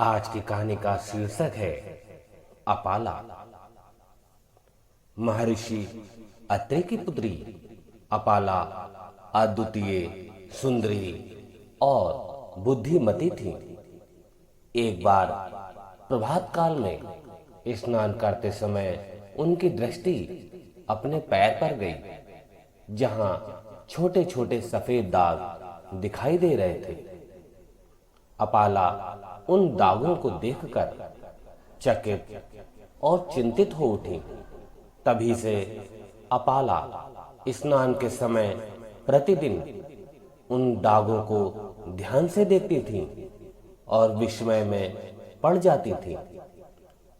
आज की कहानी का शीर्षक है अपाला। महर्षि अत्रि की पुत्री अपाला अद्वितीय, सुंदरी और बुद्धिमती थी। एक बार प्रभात काल में स्नान करते समय उनकी दृष्टि अपने पैर पर गई, जहां छोटे छोटे सफेद दाग दिखाई दे रहे थे। अपाला उन दागों को देखकर चकित और चिंतित हो उठी। तभी से अपाला स्नान के समय प्रतिदिन उन दागों को ध्यान से देखती थी और विस्मय में पड़ जाती थी,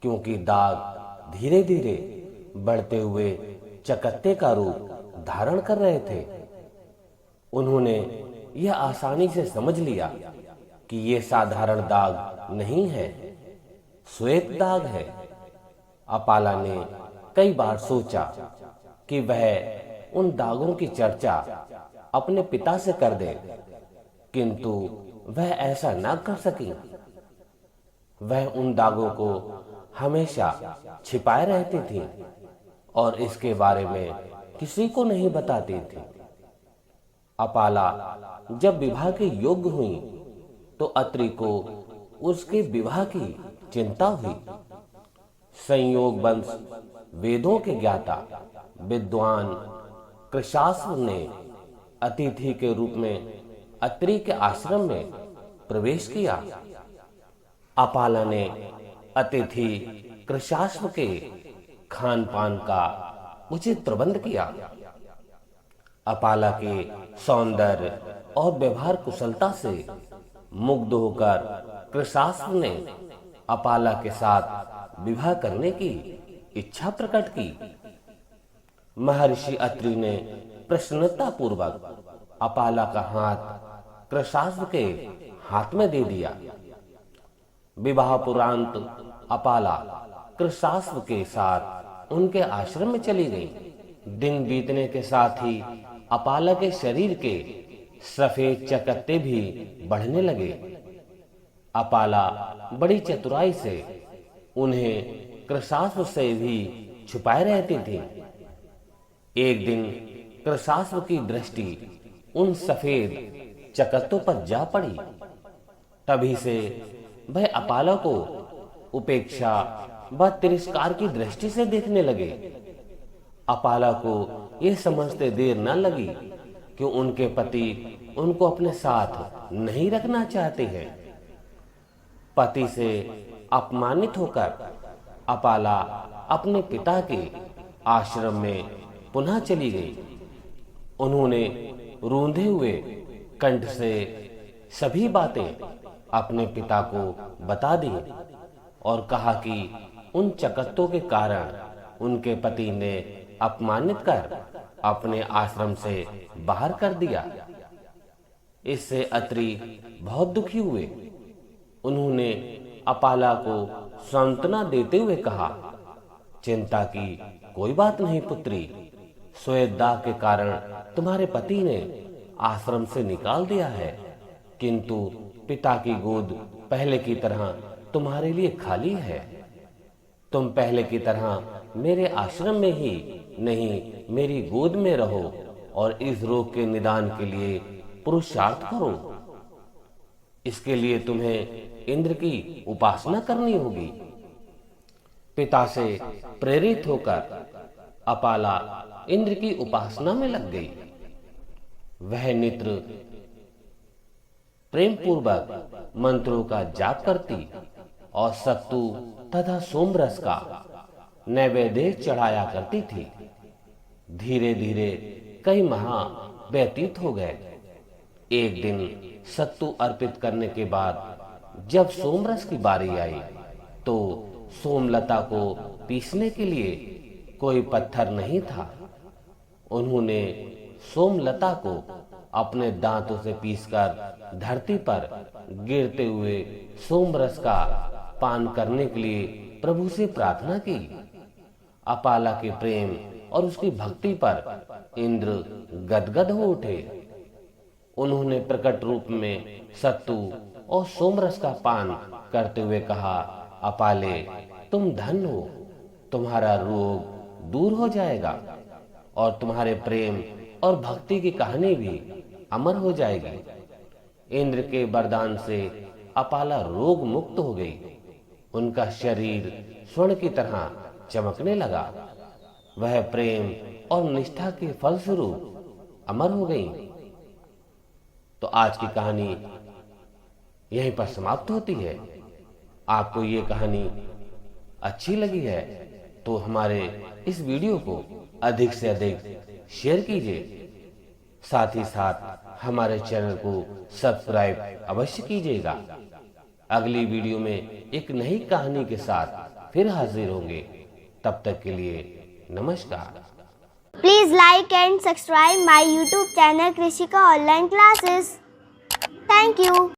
क्योंकि दाग धीरे धीरे बढ़ते हुए चकत्ते का रूप धारण कर रहे थे। उन्होंने यह आसानी से समझ लिया कि ये साधारण दाग नहीं है, श्वेत दाग है। अपाला ने कई बार सोचा कि वह उन दागों की चर्चा अपने पिता से कर दे, किंतु वह ऐसा न कर सकी। वह उन दागों को हमेशा छिपाए रहती थी और इसके बारे में किसी को नहीं बताती थी। अपाला जब विवाह के योग्य हुई तो अत्रि को उसके विवाह की चिंता हुई। संयोग वंश वेदों के ज्ञाता विद्वान कृशास्त्र ने अतिथि के रूप में अत्रि के आश्रम में प्रवेश किया। अपाला ने अतिथि कृशास्त्र के खान पान का उचित प्रबंध किया। अपाला के सौंदर्य और व्यवहार कुशलता से मुग्ध होकर कृशास्त्र ने अपाला के साथ विवाह करने की इच्छा प्रकट की। महर्षि अत्रि ने प्रसन्नता पूर्वक अपाला का हाथ कृशास्त्र के हाथ में दे दिया। विवाह पुरांत अपाला कृशास्त्र के साथ उनके आश्रम में चली गई। दिन बीतने के साथ ही अपाला के शरीर के सफेद चकत्ते भी बढ़ने लगे। अपाला बड़ी चतुराई से उन्हें कृशास्त्र से भी छुपाए रहती थी। एक दिन कृशास्त्र की दृष्टि उन सफेद चकत्तों पर जा पड़ी। तभी से वह अपाला को उपेक्षा व तिरस्कार की दृष्टि से देखने लगे। अपाला को यह समझते देर न लगी कि उनके पति उनको अपने साथ नहीं रखना चाहते हैं। पति से अपमानित होकर अपाला अपने पिता के आश्रम में पुनः चली गई। उन्होंने रूंधे हुए कंठ से सभी बातें अपने पिता को बता दी और कहा कि उन चकत्तों के कारण उनके पति ने अपमानित कर अपने आश्रम से बाहर कर दिया। इससे अत्रि बहुत दुखी हुए। उन्होंने अपाला को सांत्वना देते हुए कहा, चिंता की कोई बात नहीं पुत्री, श्वेत दाग के कारण तुम्हारे पति ने आश्रम से निकाल दिया है, किंतु पिता की गोद पहले की तरह तुम्हारे लिए खाली है। तुम पहले की तरह मेरे आश्रम में ही नहीं, मेरी गोद में रहो और इस रोग के निदान के लिए पुरुषार्थ करो। इसके लिए तुम्हें इंद्र की उपासना करनी होगी। पिता से प्रेरित होकर अपाला इंद्र की उपासना में लग गई। वह नित्र प्रेम पूर्वक मंत्रों का जाप करती और सत्तू तथा सोमरस का नैवेद्य चढ़ाया करती थी। धीरे धीरे कई माह व्यतीत हो गए। एक दिन सत्तू अर्पित करने के बाद जब सोमरस की बारी आई तो सोमलता को पीसने के लिए कोई पत्थर नहीं था। उन्होंने सोमलता को अपने दांतों से पीसकर धरती पर गिरते हुए सोमरस का पान करने के लिए प्रभु से प्रार्थना की। अपाला के प्रेम और उसकी भक्ति पर इंद्र गदगद हो उठे। उन्होंने प्रकट रूप में सत्तू और सोमरस का पान करते हुए कहा, अपाले तुम धन हो, तुम्हारा रोग दूर हो जाएगा और तुम्हारे प्रेम और भक्ति की कहानी भी अमर हो जाएगी। इंद्र के वरदान से अपाला रोग मुक्त हो गई। उनका शरीर स्वर्ण की तरह चमकने लगा। वह प्रेम और निष्ठा के फलस्वरूप अमर हो गई। तो आज की कहानी यहीं पर समाप्त होती है। आपको ये कहानी अच्छी लगी है तो हमारे इस वीडियो को अधिक से अधिक शेयर कीजिए। साथ ही साथ हमारे चैनल को सब्सक्राइब अवश्य कीजिएगा। अगली वीडियो में एक नई कहानी के साथ फिर हाजिर होंगे। तब तक के लिए नमस्कार। Please like and subscribe my YouTube channel Krishika Online Classes. Thank you.